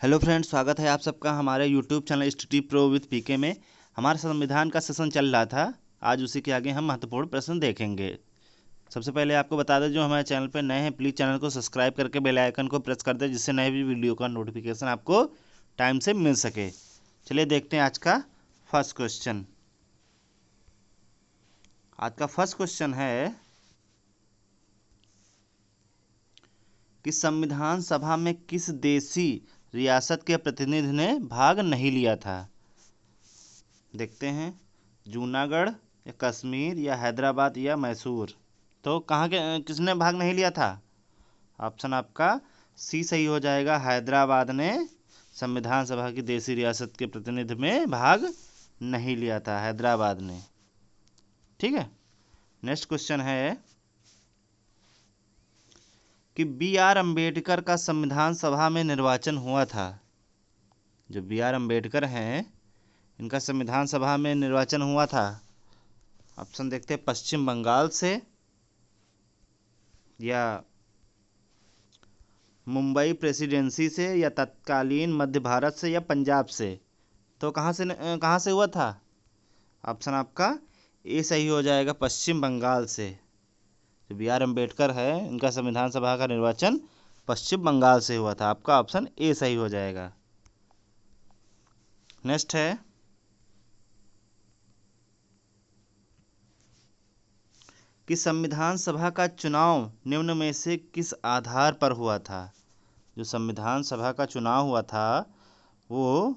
Hello friends, स्वागत है आप सबका हमारे YouTube channel study pro with PK में। हमारे संविधान का सेशन चल रहा था। आज उसी के आगे हम महत्वपूर्ण प्रश्न देखेंगे। सबसे पहले आपको बता दें, जो हमारे चैनल पर नए हैं प्लीज़ चैनल को सब्सक्राइब करके बेल आइकन को प्रेस कर दें, जिससे नए भी वीडियो का नोटिफिकेशन आपको टाइम से मिल सके। चलिए देखते हैं आज का फर्स्ट क्वेश्चन। आज का फर्स्ट क्वेश्चन है कि संविधान सभा में किस देशी रियासत के प्रतिनिधि ने भाग नहीं लिया था। देखते हैं, जूनागढ़ या कश्मीर या हैदराबाद या मैसूर। तो कहाँ के किसने भाग नहीं लिया था? ऑप्शन आपका सी सही हो जाएगा। हैदराबाद ने संविधान सभा की देशी रियासत के प्रतिनिधि में भाग नहीं लिया था, हैदराबाद ने। ठीक है, नेक्स्ट क्वेश्चन है कि बी आर अम्बेडकर का संविधान सभा में निर्वाचन हुआ था। जो बी आर अम्बेडकर हैं, इनका संविधान सभा में निर्वाचन हुआ था। ऑप्शन देखते हैं, पश्चिम बंगाल से या मुंबई प्रेसिडेंसी से या तत्कालीन मध्य भारत से या पंजाब से। तो कहाँ से हुआ था? ऑप्शन आपका ए सही हो जाएगा, पश्चिम बंगाल से। जो बी आर अम्बेडकर है, इनका संविधान सभा का निर्वाचन पश्चिम बंगाल से हुआ था। आपका ऑप्शन ए सही हो जाएगा। नेक्स्ट है कि संविधान सभा का चुनाव निम्न में से किस आधार पर हुआ था। जो संविधान सभा का चुनाव हुआ था वो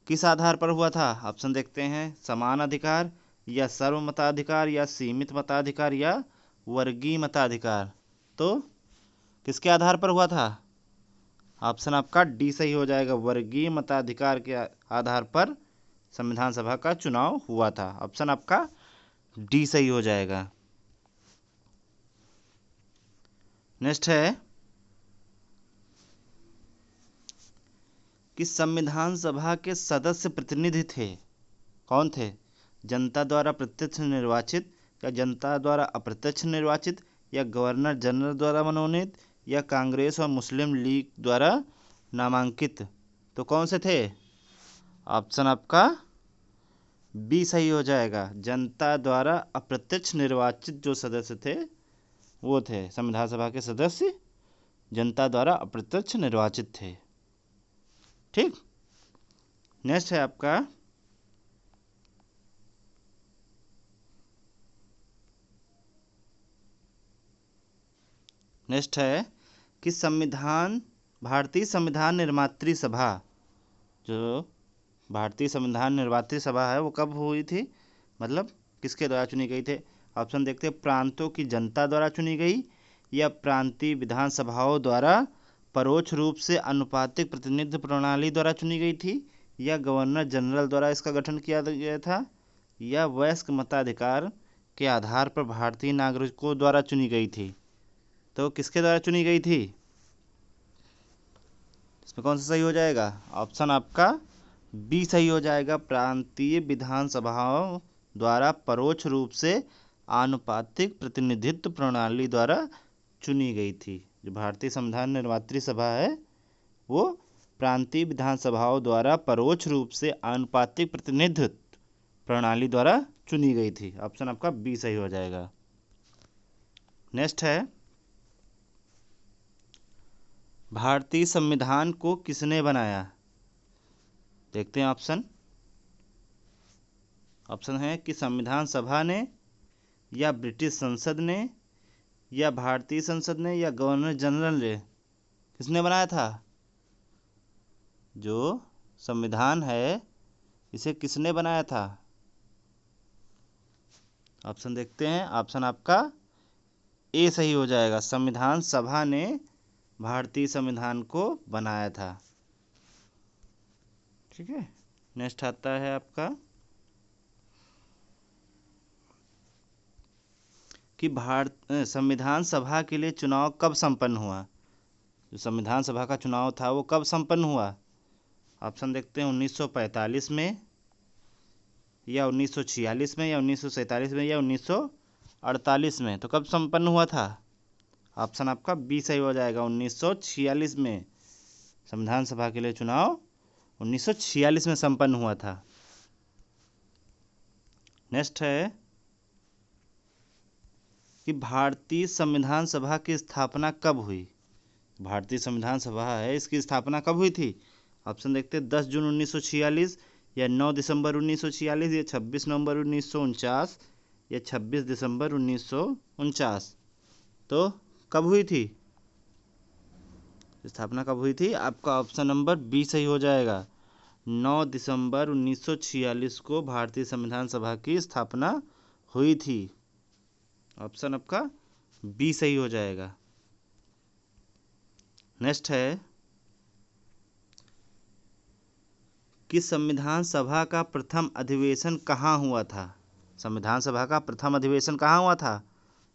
किस आधार पर हुआ था? ऑप्शन देखते हैं, समान अधिकार या सर्वमताधिकार या सीमित मताधिकार या वर्गीय मताधिकार। तो किसके आधार पर हुआ था? ऑप्शन आपका डी सही हो जाएगा, वर्गीय मताधिकार के आधार पर संविधान सभा का चुनाव हुआ था। ऑप्शन आपका डी सही हो जाएगा। नेक्स्ट है कि संविधान सभा के सदस्य प्रतिनिधि थे, कौन थे? जनता द्वारा प्रत्यक्ष निर्वाचित या जनता द्वारा अप्रत्यक्ष निर्वाचित या गवर्नर जनरल द्वारा मनोनीत या कांग्रेस और मुस्लिम लीग द्वारा नामांकित। तो कौन से थे? ऑप्शन आपका बी सही हो जाएगा, जनता द्वारा अप्रत्यक्ष निर्वाचित जो सदस्य थे वो थे संविधान सभा के सदस्य, जनता द्वारा अप्रत्यक्ष निर्वाचित थे। ठीक, नेक्स्ट है आपका कि भारतीय संविधान निर्मात्री सभा, जो भारतीय संविधान निर्मात्री सभा है वो कब हुई थी, मतलब किसके द्वारा चुनी गई थे? ऑप्शन देखते हैं, प्रांतों की जनता द्वारा चुनी गई या प्रांतीय विधानसभाओं द्वारा परोक्ष रूप से अनुपातिक प्रतिनिधित्व प्रणाली द्वारा चुनी गई थी या गवर्नर जनरल द्वारा इसका गठन किया गया था या वयस्क मताधिकार के आधार पर भारतीय नागरिकों द्वारा चुनी गई थी। तो किसके द्वारा चुनी गई थी? इसमें कौन सा सही हो जाएगा? ऑप्शन आपका बी सही हो जाएगा, प्रांतीय विधानसभाओं द्वारा परोक्ष रूप से आनुपातिक प्रतिनिधित्व प्रणाली द्वारा चुनी गई थी। जो भारतीय संविधान निर्मात्री सभा है वो प्रांतीय विधानसभाओं द्वारा परोक्ष रूप से आनुपातिक प्रतिनिधित्व प्रणाली द्वारा चुनी गई थी। ऑप्शन आपका बी सही हो जाएगा। नेक्स्ट है, भारतीय संविधान को किसने बनाया? देखते हैं ऑप्शन है कि संविधान सभा ने या ब्रिटिश संसद ने या भारतीय संसद ने या गवर्नर जनरल ने। किसने बनाया था? जो संविधान है इसे किसने बनाया था? ऑप्शन देखते हैं, ऑप्शन आपका ए सही हो जाएगा, संविधान सभा ने भारतीय संविधान को बनाया था। ठीक है, नेक्स्ट आता है आपका कि संविधान सभा के लिए चुनाव कब संपन्न हुआ। जो संविधान सभा का चुनाव था वो कब संपन्न हुआ? ऑप्शन देखते हैं, 1945 में या 1946 में या 1947 में या 1948 में। तो कब संपन्न हुआ था? ऑप्शन आपका बी सही हो जाएगा, 1946 में संविधान सभा के लिए चुनाव 1946 में संपन्न हुआ था। नेक्स्ट है कि भारतीय संविधान सभा की स्थापना कब हुई। भारतीय संविधान सभा है, इसकी स्थापना कब हुई थी? ऑप्शन देखते हैं, 10 जून 1946 या 9 दिसंबर 1946 या 26 नवंबर 1949 या 26 दिसंबर 1949। तो कब हुई थी स्थापना, कब हुई थी? आपका ऑप्शन नंबर बी सही हो जाएगा। 9 दिसंबर 1946 को भारतीय संविधान सभा की स्थापना हुई थी। ऑप्शन आपका बी सही हो जाएगा। नेक्स्ट है कि संविधान सभा का प्रथम अधिवेशन कहाँ हुआ था। संविधान सभा का प्रथम अधिवेशन कहाँ हुआ था?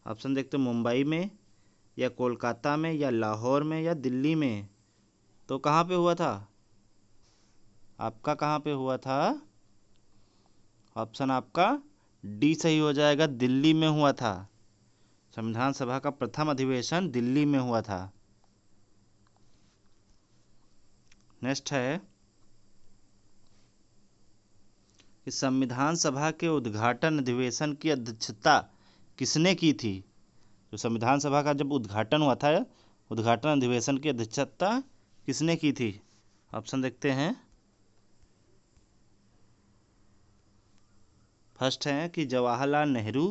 ऑप्शन देखते हैं, मुंबई में या कोलकाता में या लाहौर में या दिल्ली में। तो कहाँ पे हुआ था? आपका कहाँ पे हुआ था? ऑप्शन आपका डी सही हो जाएगा, दिल्ली में हुआ था। संविधान सभा का प्रथम अधिवेशन दिल्ली में हुआ था। नेक्स्ट है कि संविधान सभा के उद्घाटन अधिवेशन की अध्यक्षता किसने की थी? जो संविधान सभा का जब उद्घाटन हुआ था, उद्घाटन अधिवेशन की अध्यक्षता किसने की थी? ऑप्शन देखते हैं। फर्स्ट है कि जवाहरलाल नेहरू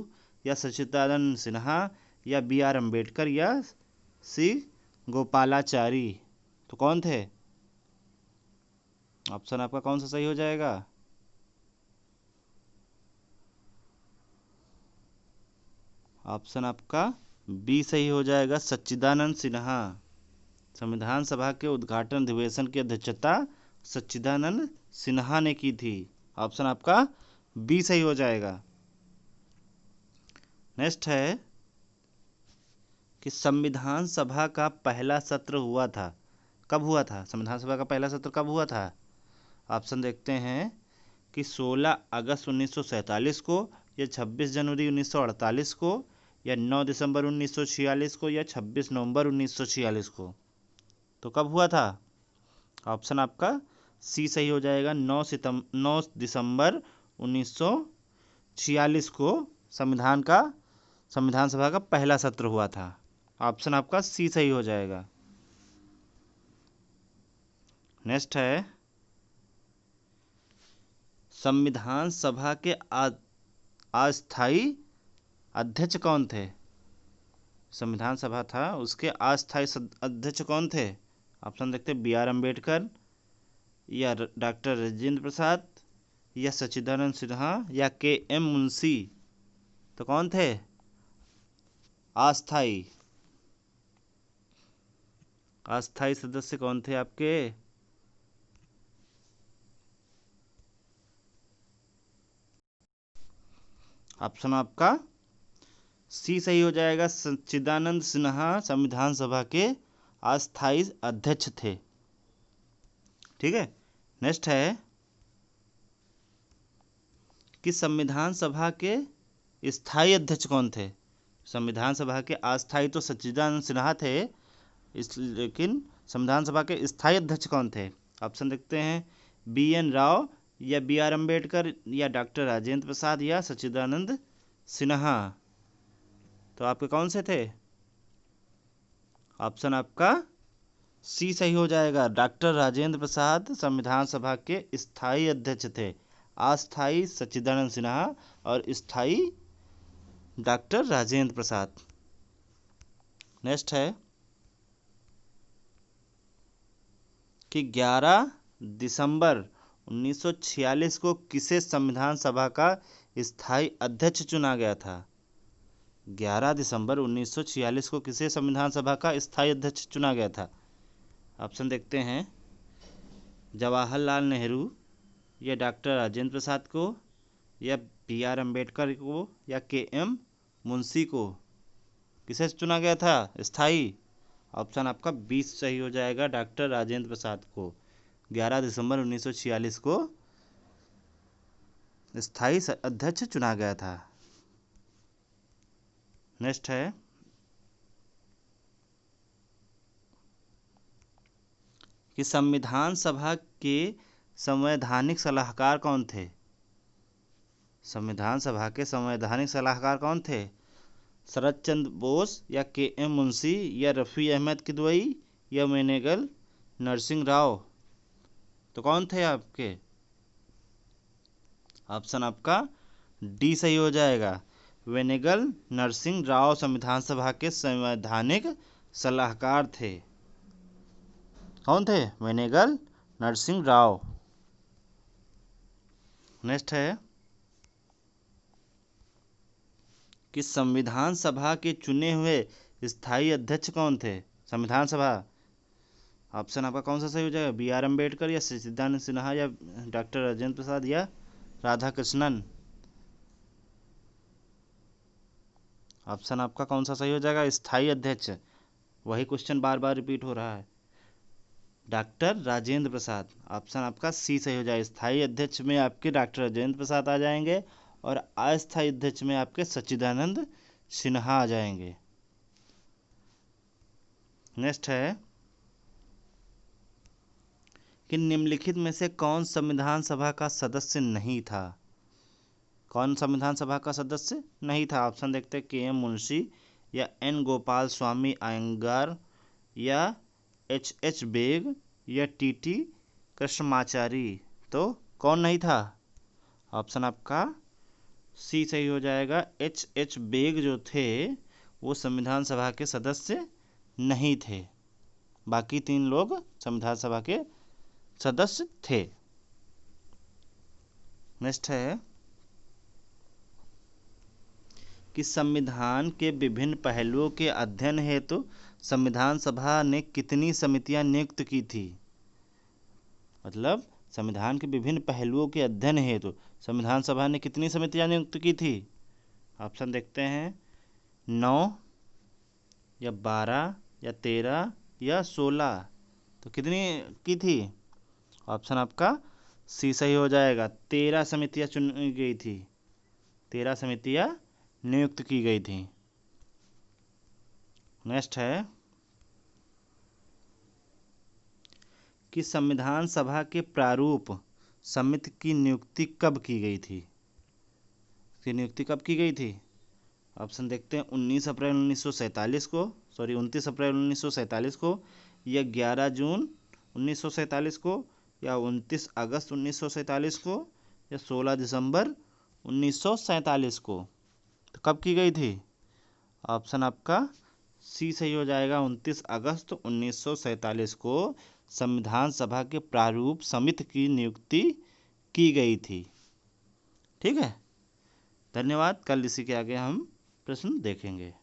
या सच्चिदानंद सिन्हा या बी आर अम्बेडकर या सी गोपालाचारी। तो कौन थे? ऑप्शन आपका कौन सा सही हो जाएगा? ऑप्शन आपका बी सही हो जाएगा, सच्चिदानंद सिन्हा। संविधान सभा के उद्घाटन अधिवेशन की अध्यक्षता सच्चिदानंद सिन्हा ने की थी। ऑप्शन आपका बी सही हो जाएगा। नेक्स्ट है कि संविधान सभा का पहला सत्र हुआ था, कब हुआ था? संविधान सभा का पहला सत्र कब हुआ था? ऑप्शन देखते हैं कि 16 अगस्त 1947 को या 26 जनवरी 1948 को या 9 दिसंबर 1946 को या 26 नवंबर 1946 को। तो कब हुआ था? ऑप्शन आपका सी सही हो जाएगा, 9 दिसंबर 1946 को संविधान सभा का पहला सत्र हुआ था। ऑप्शन आपका सी सही हो जाएगा। नेक्स्ट है संविधान सभा के अस्थाई अध्यक्ष कौन थे? संविधान सभा था, उसके अस्थाई अध्यक्ष कौन थे? ऑप्शन देखते हैं, बी आर अम्बेडकर या डॉक्टर राजेंद्र प्रसाद या सच्चिदानंद सिन्हा या के एम मुंशी। तो कौन थे अस्थाई अस्थाई सदस्य, कौन थे आपके? ऑप्शन आपका सी सही हो जाएगा, सच्चिदानंद सिन्हा संविधान सभा के अस्थाई अध्यक्ष थे। ठीक है। नेक्स्ट है कि संविधान सभा के स्थायी अध्यक्ष कौन थे? संविधान सभा के अस्थायी तो सच्चिदानंद सिन्हा थे, लेकिन संविधान सभा के स्थायी अध्यक्ष कौन थे? ऑप्शन देखते हैं, बी एन राव या बी आर अम्बेडकर या डॉक्टर राजेंद्र प्रसाद या सच्चिदानंद सिन्हा। तो आपके कौन से थे? ऑप्शन आपका सी सही हो जाएगा, डॉक्टर राजेंद्र प्रसाद संविधान सभा के स्थायी अध्यक्ष थे। अस्थायी सच्चिदानंद सिन्हा और स्थायी डॉक्टर राजेंद्र प्रसाद। नेक्स्ट है कि 11 दिसंबर 1946 को किसे संविधान सभा का स्थायी अध्यक्ष चुना गया था? 11 दिसंबर 1946 को किसे संविधान सभा का स्थायी अध्यक्ष चुना गया था? ऑप्शन देखते हैं, जवाहरलाल नेहरू या डॉक्टर राजेंद्र प्रसाद को या बी आर अम्बेडकर को या के एम मुंशी को। किसे चुना गया था स्थायी? ऑप्शन आपका 20 सही हो जाएगा, डॉक्टर राजेंद्र प्रसाद को 11 दिसंबर 1946 को स्थायी अध्यक्ष चुना गया था। नेक्स्ट है कि संविधान सभा के संवैधानिक सलाहकार कौन थे? संविधान सभा के संवैधानिक सलाहकार कौन थे? शरद चंद्र बोस या के.एम. मुंशी या रफ़ी अहमद किदवई या वेनेगल नरसिंह राव? तो कौन थे आपके? ऑप्शन आपका डी सही हो जाएगा। वेनेगल नरसिंह राव संविधान सभा के संवैधानिक सलाहकार थे। कौन थे? वेनेगल नरसिंह राव। नेक्स्ट है कि संविधान सभा के चुने हुए स्थायी अध्यक्ष कौन थे? संविधान सभा, ऑप्शन आपका कौन सा सही हो जाएगा? बी.आर. अम्बेडकर या सच्चिदानंद सिन्हा या डॉक्टर राजेंद्र प्रसाद या राधाकृष्णन? ऑप्शन आपका कौन सा सही हो जाएगा? स्थायी अध्यक्ष, वही क्वेश्चन बार बार रिपीट हो रहा है। डॉक्टर राजेंद्र प्रसाद, ऑप्शन आपका सी सही हो जाएगा। स्थायी अध्यक्ष में आपके डॉक्टर राजेंद्र प्रसाद आ जाएंगे और अस्थायी अध्यक्ष में आपके सच्चिदानंद सिन्हा आ जाएंगे। नेक्स्ट है कि निम्नलिखित में से कौन संविधान सभा का सदस्य नहीं था? कौन संविधान सभा का सदस्य नहीं था? ऑप्शन देखते हैं, के.एम. मुंशी या एन. गोपाल स्वामी अयंगार या एच बेग या टी कृष्णमाचारी? तो कौन नहीं था? ऑप्शन आपका सी सही हो जाएगा। एच बेग जो थे वो संविधान सभा के सदस्य नहीं थे। बाकी 3 लोग संविधान सभा के सदस्य थे। नेक्स्ट है कि संविधान के विभिन्न पहलुओं के अध्ययन हेतु संविधान सभा ने कितनी समितियां नियुक्त की थी? मतलब संविधान के विभिन्न पहलुओं के अध्ययन हेतु संविधान सभा ने कितनी समितियां नियुक्त की थी? ऑप्शन देखते हैं, 9 या 12 या 13 या 16? तो कितनी की थी? ऑप्शन आपका सी सही हो जाएगा। 13 समितियां चुनी गई थी। 13 समितियां नियुक्त की गई थी। नेक्स्ट है कि संविधान सभा के प्रारूप समिति की नियुक्ति कब की गई थी? इसकी नियुक्ति कब की गई थी? ऑप्शन देखते हैं, 19 अप्रैल 1947 को, 29 अप्रैल 1947 को या 11 जून 1947 को या 29 अगस्त 1947 को या 16 दिसंबर 1947 को? तो कब की गई थी? ऑप्शन आपका सी सही हो जाएगा। 29 अगस्त 1947 को संविधान सभा के प्रारूप समिति की नियुक्ति की गई थी। ठीक है, धन्यवाद। कल इसी के आगे हम प्रश्न देखेंगे।